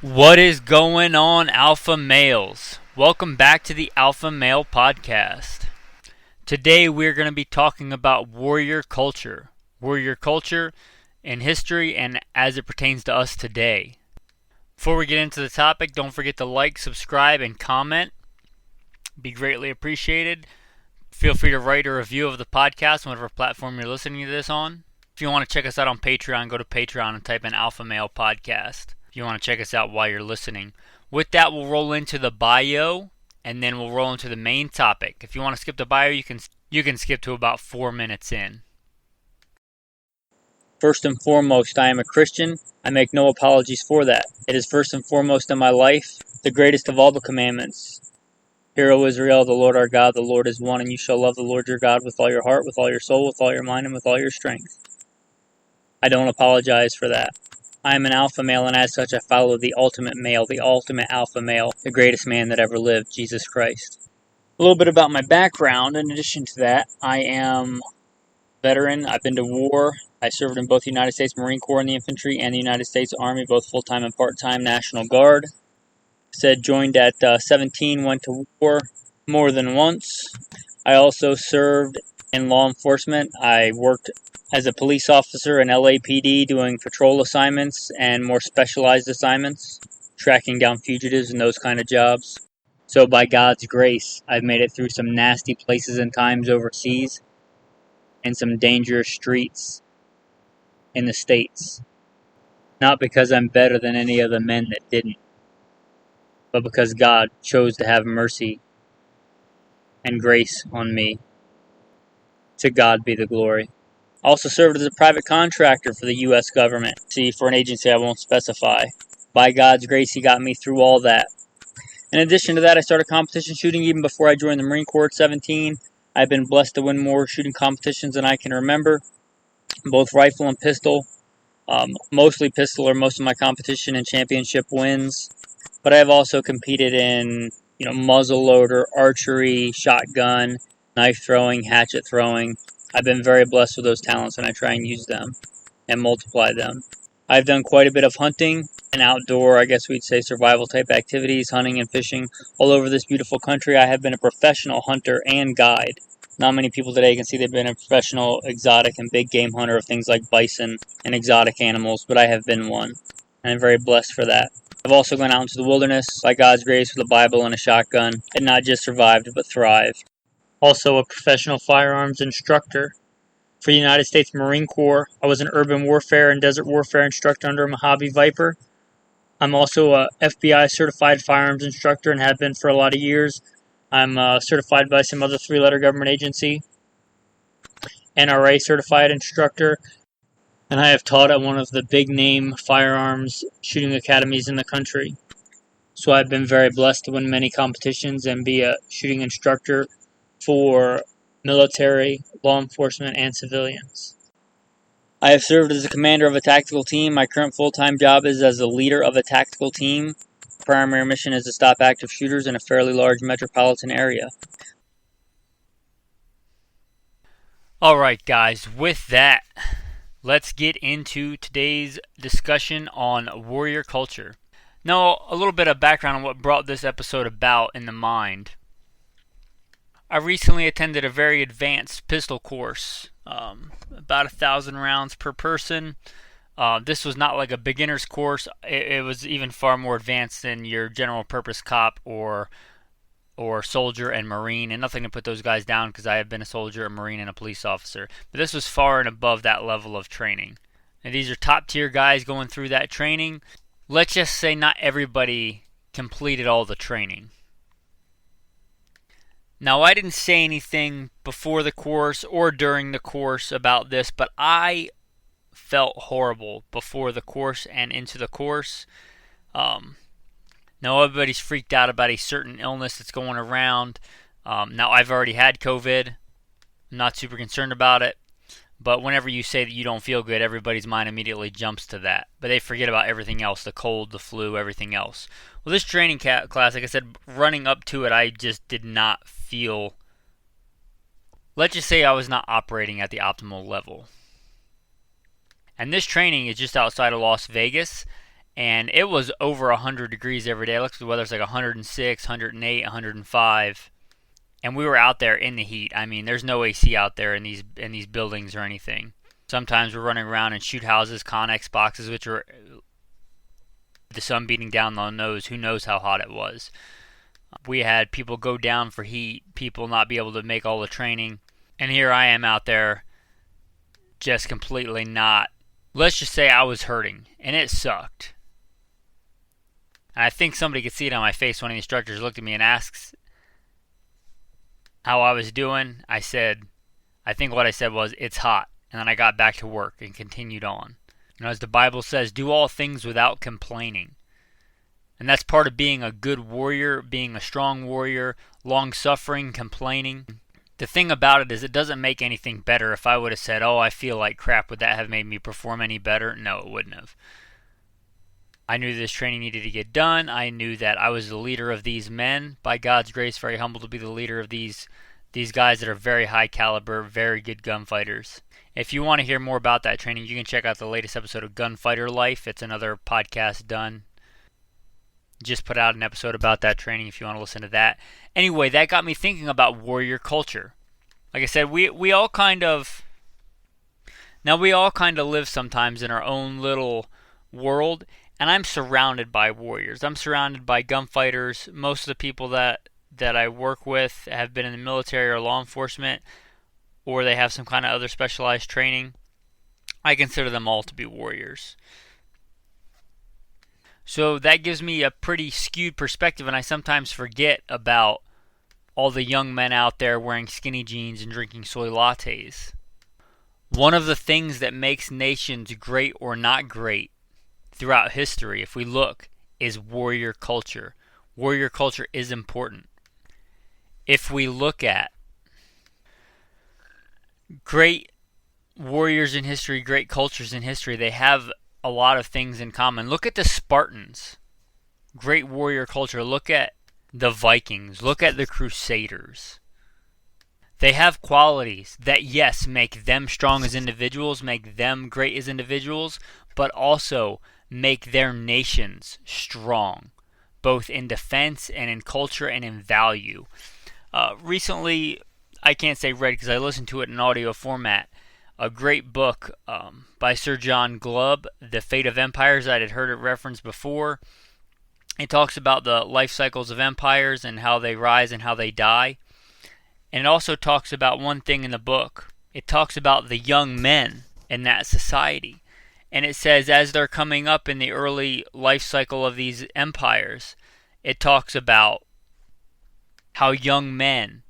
What is going on, Alpha Males? Welcome back to the Alpha Male Podcast. Today we're going to be talking about warrior culture in history and as it pertains to us today. Before we get into the topic, don't forget to like, subscribe, and comment. Be greatly appreciated. Feel free to write a review of the podcast on whatever platform you're listening to this on. If you want to check us out on Patreon, go to Patreon and type in Alpha Male Podcast. If you want to check us out while you're listening. With that, we'll roll into the bio, and then we'll roll into the main topic. If you want to skip the bio, you can skip to about 4 minutes in. First and foremost, I am a Christian. I make no apologies for that. It is first and foremost in my life, the greatest of all the commandments. Hear, O Israel, the Lord our God, the Lord is one, and you shall love the Lord your God with all your heart, with all your soul, with all your mind, and with all your strength. I don't apologize for that. I am an alpha male, and as such I follow the ultimate male, the ultimate alpha male, the greatest man that ever lived, Jesus Christ. A little bit about my background. In addition to that, I am a veteran. I've been to war. I served in both the United States Marine Corps in the infantry and the United States Army, both full-time and part-time National Guard. Joined at 17, went to war more than once. I also served in law enforcement. I worked as a police officer in LAPD doing patrol assignments and more specialized assignments, tracking down fugitives and those kind of jobs. So by God's grace, I've made it through some nasty places and times overseas and some dangerous streets in the States. Not because I'm better than any of the men that didn't, but because God chose to have mercy and grace on me. To God be the glory. I also served as a private contractor for the U.S. government, for an agency I won't specify. By God's grace, He got me through all that. In addition to that, I started competition shooting even before I joined the Marine Corps at 17. I've been blessed to win more shooting competitions than I can remember, both rifle and pistol. Mostly pistol are most of my competition and championship wins. But I have also competed in, muzzle loader, archery, shotgun, knife throwing, hatchet throwing. I've been very blessed with those talents, and I try and use them and multiply them. I've done quite a bit of hunting and outdoor, I guess we'd say, survival type activities, hunting and fishing all over this beautiful country. I have been a professional hunter and guide. Not many people today can see they've been a professional exotic and big game hunter of things like bison and exotic animals, but I have been one, and I'm very blessed for that. I've also gone out into the wilderness, by God's grace, with a Bible and a shotgun, and not just survived, but thrived. Also a professional firearms instructor for the United States Marine Corps. I was an urban warfare and desert warfare instructor under Mojave Viper. I'm also a FBI certified firearms instructor and have been for a lot of years. I'm certified by some other 3-letter government agency, NRA certified instructor, and I have taught at one of the big name firearms shooting academies in the country. So I've been very blessed to win many competitions and be a shooting instructor for military, law enforcement, and civilians. I have served as a commander of a tactical team. My current full-time job is as a leader of a tactical team. Primary mission is to stop active shooters in a fairly large metropolitan area. Alright guys, with that, let's get into today's discussion on warrior culture. Now, a little bit of background on what brought this episode about in the mind. I recently attended a very advanced pistol course, about 1,000 rounds per person. This was not like a beginner's course. It was even far more advanced than your general purpose cop or soldier and Marine, and nothing to put those guys down because I have been a soldier, a Marine, and a police officer. But this was far and above that level of training. And these are top tier guys going through that training. Let's just say not everybody completed all the training. Now, I didn't say anything before the course or during the course about this, but I felt horrible before the course and into the course. Now, everybody's freaked out about a certain illness that's going around. Now, I've already had COVID. I'm not super concerned about it. But whenever you say that you don't feel good, everybody's mind immediately jumps to that. But they forget about everything else, the cold, the flu, everything else. Well, this training class, like I said, running up to it, I just did not feel... Let's just say I was not operating at the optimal level. And this training is just outside of Las Vegas. and it was over 100 degrees every day. I looked at the weather, it's like 106, 108, 105. And we were out there in the heat. I mean, there's no AC out there in these buildings or anything. Sometimes we're running around in shoot houses, Connex boxes, which are the sun beating down on the nose. Who knows how hot it was? We had people go down for heat, people not be able to make all the training. And here I am out there just completely not. Let's just say I was hurting, and it sucked. And I think somebody could see it on my face. One of the instructors looked at me and asks how I was doing. I think what I said was, it's hot. And then I got back to work and continued on. As the Bible says, do all things without complaining. And that's part of being a good warrior, being a strong warrior, long-suffering, complaining. The thing about it is it doesn't make anything better. If I would have said, I feel like crap, would that have made me perform any better? No, it wouldn't have. I knew this training needed to get done. I knew that I was the leader of these men. By God's grace, very humble to be the leader of these guys that are very high caliber, very good gunfighters. If you want to hear more about that training, you can check out the latest episode of Gunfighter Life. It's another podcast done. Just put out an episode about that training if you want to listen to that. Anyway, that got me thinking about warrior culture. Like I said, we all kind of live sometimes in our own little world, and I'm surrounded by warriors. I'm surrounded by gunfighters. Most of the people that I work with have been in the military or law enforcement, or they have some kind of other specialized training. I consider them all to be warriors. So that gives me a pretty skewed perspective, and I sometimes forget about all the young men out there wearing skinny jeans and drinking soy lattes. One of the things that makes nations great or not great throughout history, if we look, is warrior culture. Warrior culture is important. If we look at great warriors in history, great cultures in history, they have a lot of things in common. Look at the Spartans. Great warrior culture. Look at the Vikings. Look at the Crusaders. They have qualities that, yes, make them strong as individuals, make them great as individuals, but also make their nations strong, both in defense and in culture and in value. Recently, I can't say read because I listened to it in audio format, a great book by Sir John Glubb, The Fate of Empires. I had heard it referenced before. It talks about the life cycles of empires and how they rise and how they die. And it also talks about one thing in the book. It talks about the young men in that society. And it says as they're coming up in the early life cycle of these empires, it talks about how young men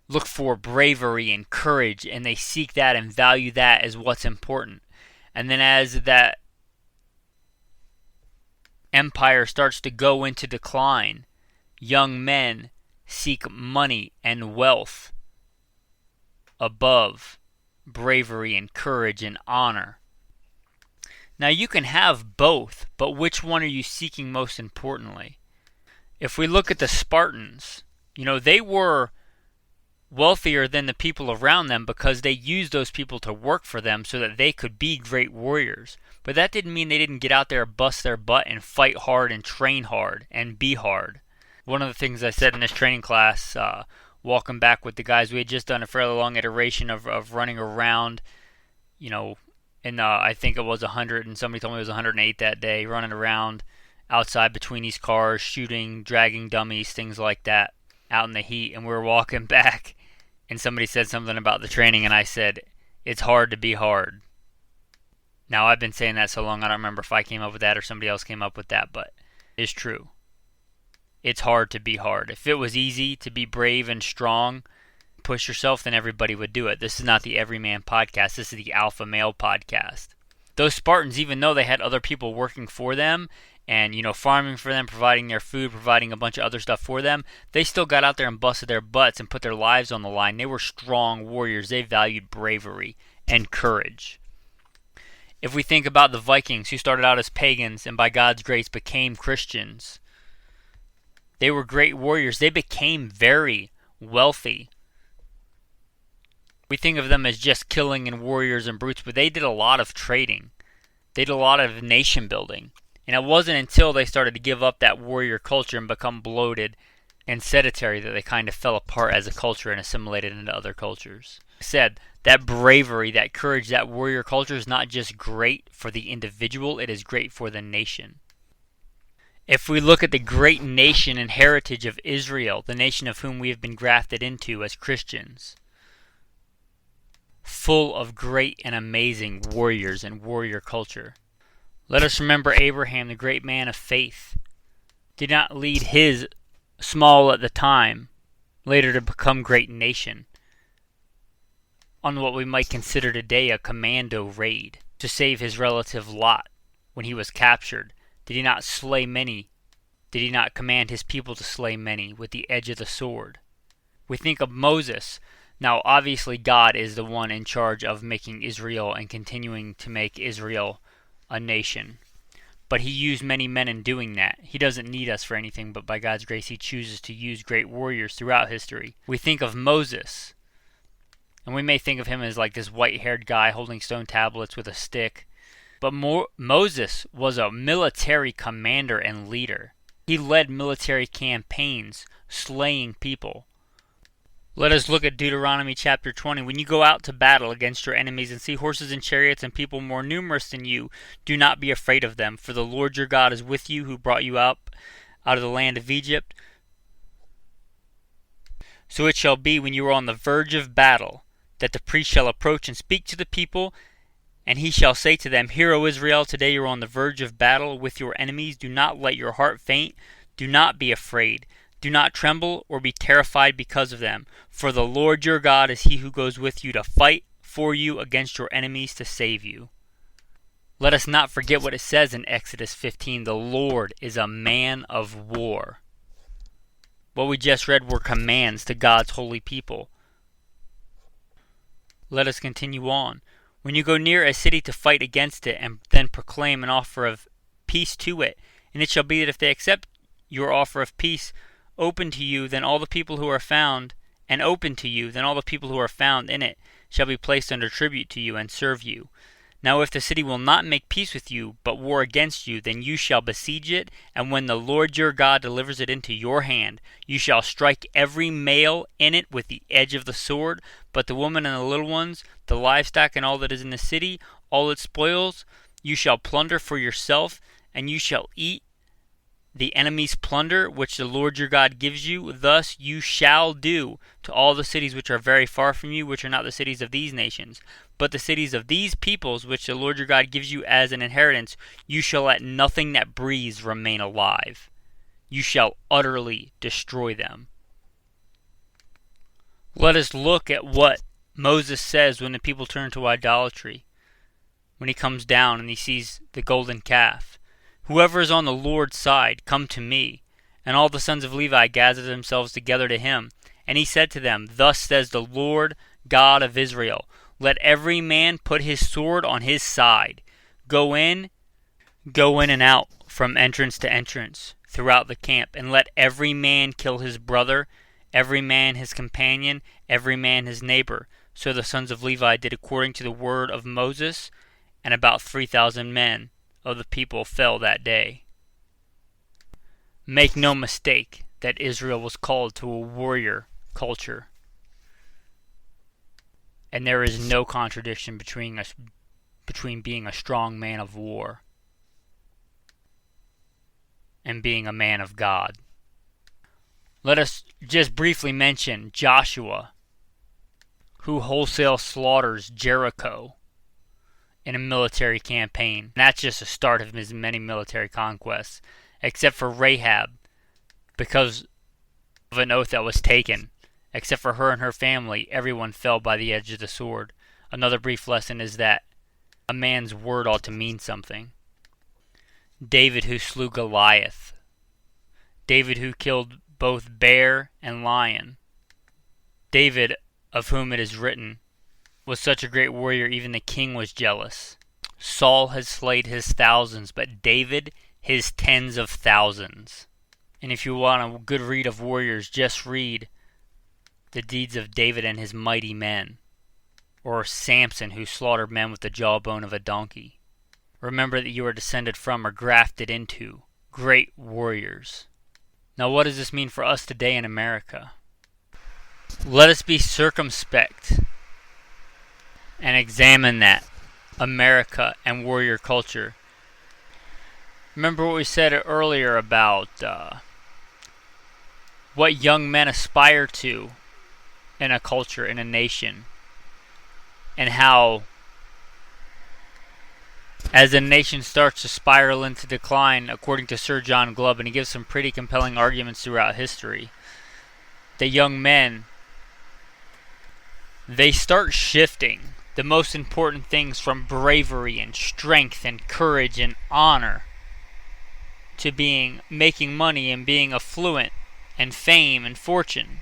look for bravery and courage, and they seek that and value that as what's important. And then as that empire starts to go into decline, young men seek money and wealth above bravery and courage and honor. Now you can have both, but which one are you seeking most importantly? If we look at the Spartans, they were wealthier than the people around them because they used those people to work for them so that they could be great warriors. But that didn't mean they didn't get out there, bust their butt, and fight hard and train hard and be hard. One of the things I said in this training class, walking back with the guys, we had just done a fairly long iteration of running around, in I think it was 100, and somebody told me it was 108 that day, running around outside between these cars, shooting, dragging dummies, things like that, out in the heat. And we were walking back, and somebody said something about the training, and I said, it's hard to be hard. Now, I've been saying that so long, I don't remember if I came up with that or somebody else came up with that, but it's true. It's hard to be hard. If it was easy to be brave and strong, push yourself, then everybody would do it. This is not the Everyman podcast. This is the Alpha Male podcast. Those Spartans, even though they had other people working for them and, farming for them, providing their food, providing a bunch of other stuff for them, they still got out there and busted their butts and put their lives on the line. They were strong warriors. They valued bravery and courage. If we think about the Vikings, who started out as pagans and by God's grace became Christians, they were great warriors. They became very wealthy. We think of them as just killing and warriors and brutes, but they did a lot of trading. They did a lot of nation building. And it wasn't until they started to give up that warrior culture and become bloated and sedentary that they kind of fell apart as a culture and assimilated into other cultures. Like I said, that bravery, that courage, that warrior culture is not just great for the individual, it is great for the nation. If we look at the great nation and heritage of Israel, the nation of whom we have been grafted into as Christians, full of great and amazing warriors and warrior culture. Let us remember Abraham, the great man of faith, did not lead his small at the time, later to become great nation, on what we might consider today a commando raid to save his relative Lot when he was captured. Did he not slay many? Did he not command his people to slay many with the edge of the sword? We think of Moses. Now, obviously, God is the one in charge of making Israel and continuing to make Israel a nation. But he used many men in doing that. He doesn't need us for anything, but by God's grace, he chooses to use great warriors throughout history. We think of Moses, and we may think of him as like this white-haired guy holding stone tablets with a stick. But Moses was a military commander and leader. He led military campaigns, slaying people. Let us look at Deuteronomy chapter 20. When you go out to battle against your enemies and see horses and chariots and people more numerous than you, do not be afraid of them, for the Lord your God is with you, who brought you out of the land of Egypt. So it shall be, when you are on the verge of battle, that the priest shall approach and speak to the people, and he shall say to them, Hear, O Israel, today you are on the verge of battle with your enemies. Do not let your heart faint. Do not be afraid. Do not tremble or be terrified because of them. For the Lord your God is he who goes with you to fight for you against your enemies to save you. Let us not forget what it says in Exodus 15. The Lord is a man of war. What we just read were commands to God's holy people. Let us continue on. When you go near a city to fight against it, and then proclaim an offer of peace to it, and it shall be that if they accept your offer of peace open to you, then all the people who are found, and open to you, then all the people who are found in it shall be placed under tribute to you and serve you. Now if the city will not make peace with you, but war against you, then you shall besiege it, and when the Lord your God delivers it into your hand, you shall strike every male in it with the edge of the sword, but the woman and the little ones, the livestock and all that is in the city, all its spoils, you shall plunder for yourself, and you shall eat the enemy's plunder, which the Lord your God gives you. Thus you shall do to all the cities which are very far from you, which are not the cities of these nations, but the cities of these peoples, which the Lord your God gives you as an inheritance. You shall let nothing that breathes remain alive. You shall utterly destroy them. Let us look at what Moses says when the people turn to idolatry. When he comes down and he sees the golden calf. Whoever is on the Lord's side, come to me. And all the sons of Levi gathered themselves together to him. And he said to them, Thus says the Lord God of Israel, Let every man put his sword on his side. Go in and out, from entrance to entrance, throughout the camp. And let every man kill his brother, every man his companion, every man his neighbor. So the sons of Levi did according to the word of Moses, and about 3,000 men of the people fell that day. Make no mistake that Israel was called to a warrior culture. And there is no contradiction between being a strong man of war and being a man of God. Let us just briefly mention Joshua, who wholesale slaughters Jericho in a military campaign. And that's just the start of his many military conquests, except for Rahab, because of an oath that was taken. Except for her and her family, everyone fell by the edge of the sword. Another brief lesson is that a man's word ought to mean something. David, who slew Goliath. David, who killed both bear and lion. David, of whom it is written, was such a great warrior, even the king was jealous. Saul has slayed his thousands, but David his tens of thousands. And if you want a good read of warriors, just read the deeds of David and his mighty men. Or Samson, who slaughtered men with the jawbone of a donkey. remember that you are descended from or grafted into great warriors. Now, what does this mean for us today in America? Let us be circumspect and examine that America and warrior culture. Remember what we said earlier about what young men aspire to in a culture, in a nation, and how as a nation starts to spiral into decline, according to Sir John Glubb, and he gives some pretty compelling arguments throughout history, the young men, they start shifting the most important things from bravery and strength and courage and honor to being making money and being affluent and fame and fortune.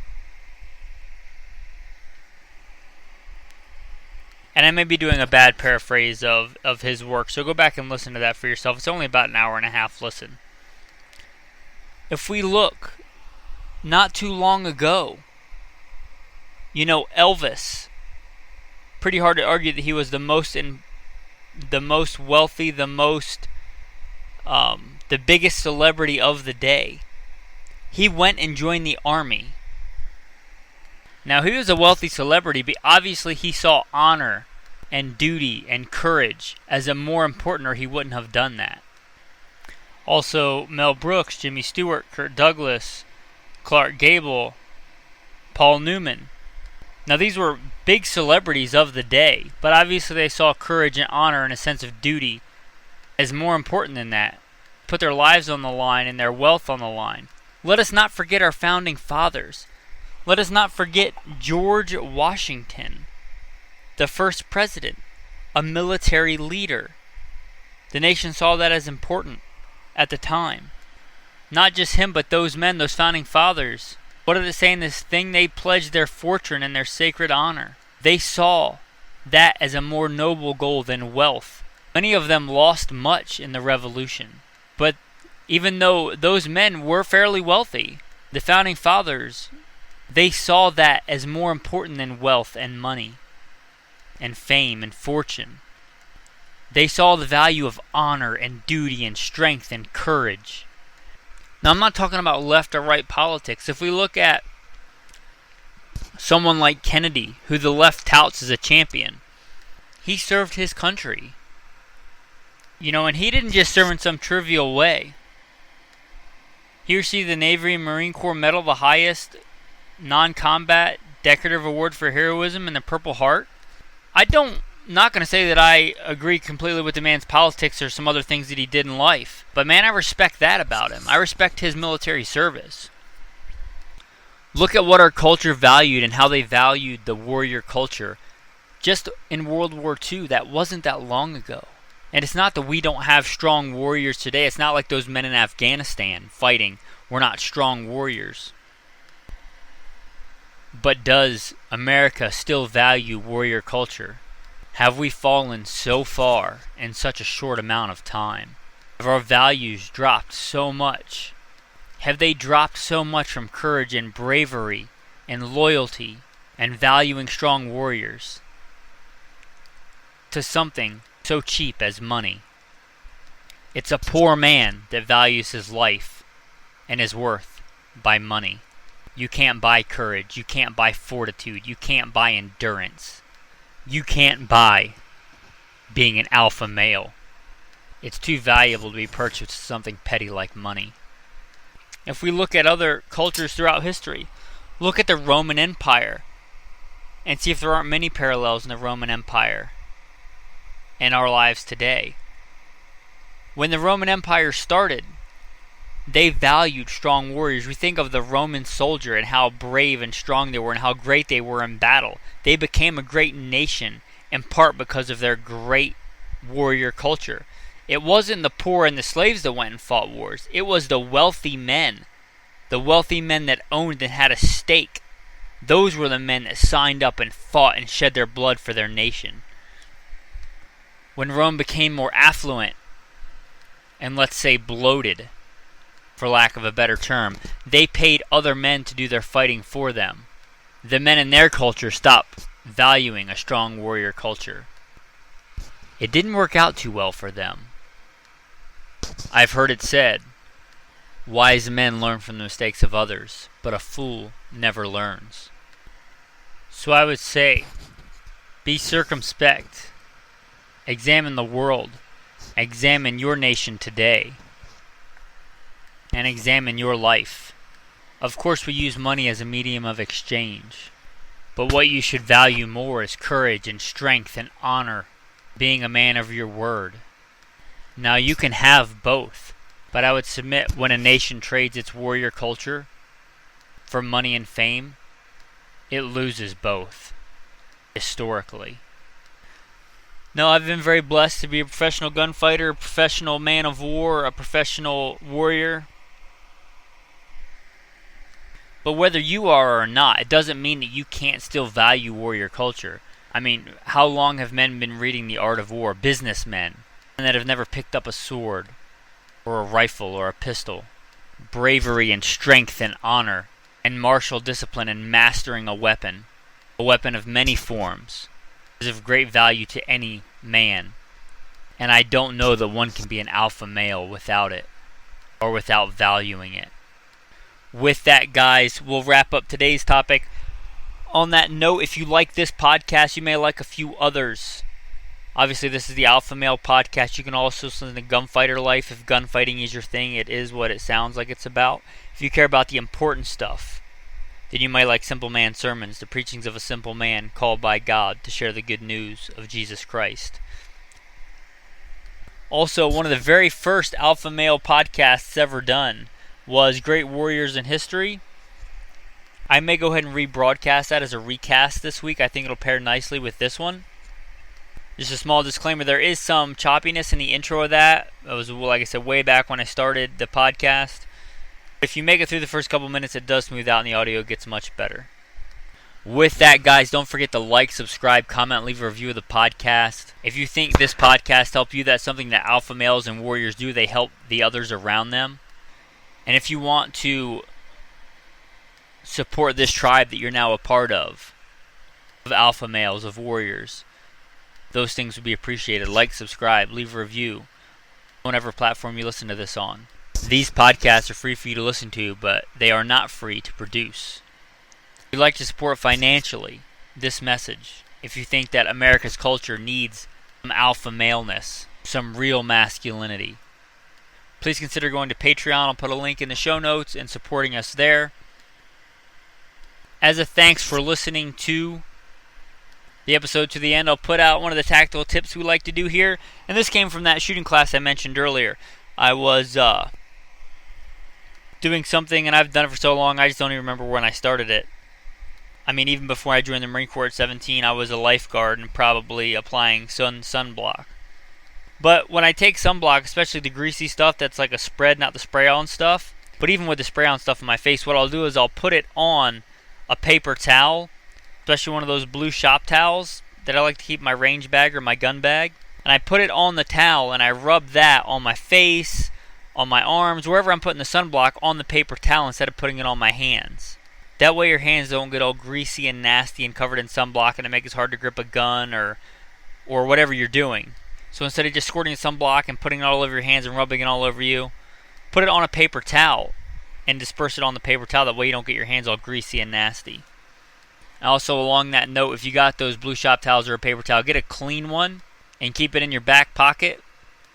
And I may be doing a bad paraphrase of his work, so go back and listen to that for yourself. It's only about an hour and a half listen. If we look not too long ago, Elvis, pretty hard to argue that he was the most wealthy, the biggest celebrity of the day. He went and joined the army. Now, he was a wealthy celebrity, but obviously he saw honor and duty and courage as a more important, or he wouldn't have done that. Also, Mel Brooks, Jimmy Stewart, Kirk Douglas, Clark Gable, Paul Newman. Now, these were big celebrities of the day, but obviously they saw courage and honor and a sense of duty as more important than that. Put their lives on the line and their wealth on the line. Let us not forget our founding fathers. Let us not forget George Washington, the first president, a military leader. The nation saw that as important at the time. Not just him, but those men, those founding fathers. What did it say in this thing? They pledged their fortune and their sacred honor. They saw that as a more noble goal than wealth. Many of them lost much in the Revolution. But even though those men were fairly wealthy, the founding fathers, they saw that as more important than wealth and money and fame and fortune. They saw the value of honor and duty and strength and courage. Now, I'm not talking about left or right politics. If we look at someone like Kennedy, who the left touts as a champion, he served his country. And he didn't just serve in some trivial way. He received the Navy and Marine Corps Medal, the highest non-combat decorative award for heroism, and the Purple Heart. Not going to say that I agree completely with the man's politics or some other things that he did in life. But man, I respect that about him. I respect his military service. Look at what our culture valued and how they valued the warrior culture. Just in World War II, that wasn't that long ago. And it's not that we don't have strong warriors today. It's not like those men in Afghanistan fighting were not strong warriors. But does America still value warrior culture? Have we fallen so far in such a short amount of time? Have our values dropped so much? Have they dropped so much from courage and bravery and loyalty and valuing strong warriors to something so cheap as money? It's a poor man that values his life and his worth by money. You can't buy courage. You can't buy fortitude. You can't buy endurance. You can't buy being an alpha male. It's too valuable to be purchased with something petty like money. If we look at other cultures throughout history, look at the Roman Empire and see if there aren't many parallels in the Roman Empire and our lives today. When the Roman Empire started, they valued strong warriors. We think of the Roman soldier and how brave and strong they were and how great they were in battle. They became a great nation in part because of their great warrior culture. It wasn't the poor and the slaves that went and fought wars. It was the wealthy men. The wealthy men that owned and had a stake. Those were the men that signed up and fought and shed their blood for their nation. When Rome became more affluent and, let's say, bloated, for lack of a better term, they paid other men to do their fighting for them. The men in their culture stopped valuing a strong warrior culture. It didn't work out too well for them. I've heard it said, wise men learn from the mistakes of others, but a fool never learns. So I would say, be circumspect. Examine the world. Examine your nation today. And examine your life. Of course, we use money as a medium of exchange. But what you should value more is courage and strength and honor, being a man of your word. Now you can have both, but I would submit when a nation trades its warrior culture for money and fame, it loses both, historically. No, I've been very blessed to be a professional gunfighter, a professional man of war, a professional warrior. But whether you are or not, it doesn't mean that you can't still value warrior culture. I mean, how long have men been reading The Art of War? Businessmen that have never picked up a sword or a rifle or a pistol. Bravery and strength and honor and martial discipline and mastering a weapon of many forms, is of great value to any man. And I don't know that one can be an alpha male without it, or without valuing it. With that, guys, we'll wrap up today's topic. On that note, if you like this podcast, you may like a few others. Obviously, this is the Alpha Male Podcast. You can also listen to Gunfighter Life. If gunfighting is your thing, it is what it sounds like it's about. If you care about the important stuff, then you might like Simple Man Sermons, the preachings of a simple man called by God to share the good news of Jesus Christ. Also, one of the very first Alpha Male podcasts ever done was Great Warriors in History. I may go ahead and rebroadcast that as a recast this week. I think it'll pair nicely with this one. Just a small disclaimer, there is some choppiness in the intro of that. It was, like I said, way back when I started the podcast. If you make it through the first couple minutes, it does smooth out and the audio gets much better. With that, guys, don't forget to like, subscribe, comment, leave a review of the podcast. If you think this podcast helped you, that's something that alpha males and warriors do. They help the others around them. And if you want to support this tribe that you're now a part of alpha males, of warriors, those things would be appreciated. Like, subscribe, leave a review, whatever platform you listen to this on. These podcasts are free for you to listen to, but they are not free to produce. If you'd like to support financially this message, if you think that America's culture needs some alpha maleness, some real masculinity, please consider going to Patreon. I'll put a link in the show notes and supporting us there. As a thanks for listening to the episode to the end, I'll put out one of the tactical tips we like to do here. And this came from that shooting class I mentioned earlier. I was doing something, and I've done it for so long, I just don't even remember when I started it. I mean, even before I joined the Marine Corps at 17, I was a lifeguard and probably applying sunblock. But when I take sunblock, especially the greasy stuff that's like a spread, not the spray-on stuff, but even with the spray-on stuff on my face, what I'll do is I'll put it on a paper towel, especially one of those blue shop towels that I like to keep in my range bag or my gun bag. And I put it on the towel and I rub that on my face, on my arms, wherever I'm putting the sunblock, on the paper towel instead of putting it on my hands. That way your hands don't get all greasy and nasty and covered in sunblock and it makes it hard to grip a gun or whatever you're doing. So instead of just squirting sunblock and putting it all over your hands and rubbing it all over you, put it on a paper towel and disperse it on the paper towel. That way you don't get your hands all greasy and nasty. Also, along that note, if you got those blue shop towels or a paper towel, get a clean one and keep it in your back pocket,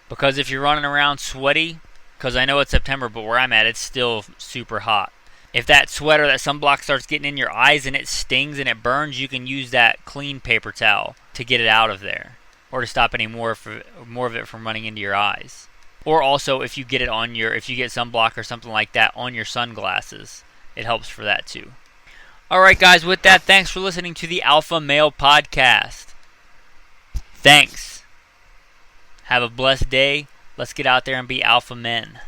because if you're running around sweaty, because I know it's September, but where I'm at, it's still super hot. If that sweat or that sunblock starts getting in your eyes and it stings and it burns, you can use that clean paper towel to get it out of there, or to stop any more of it from running into your eyes. Or also, if you get sunblock or something like that on your sunglasses, it helps for that too. Alright guys, with that, thanks for listening to the Alpha Male Podcast. Thanks. Have a blessed day. Let's get out there and be alpha men.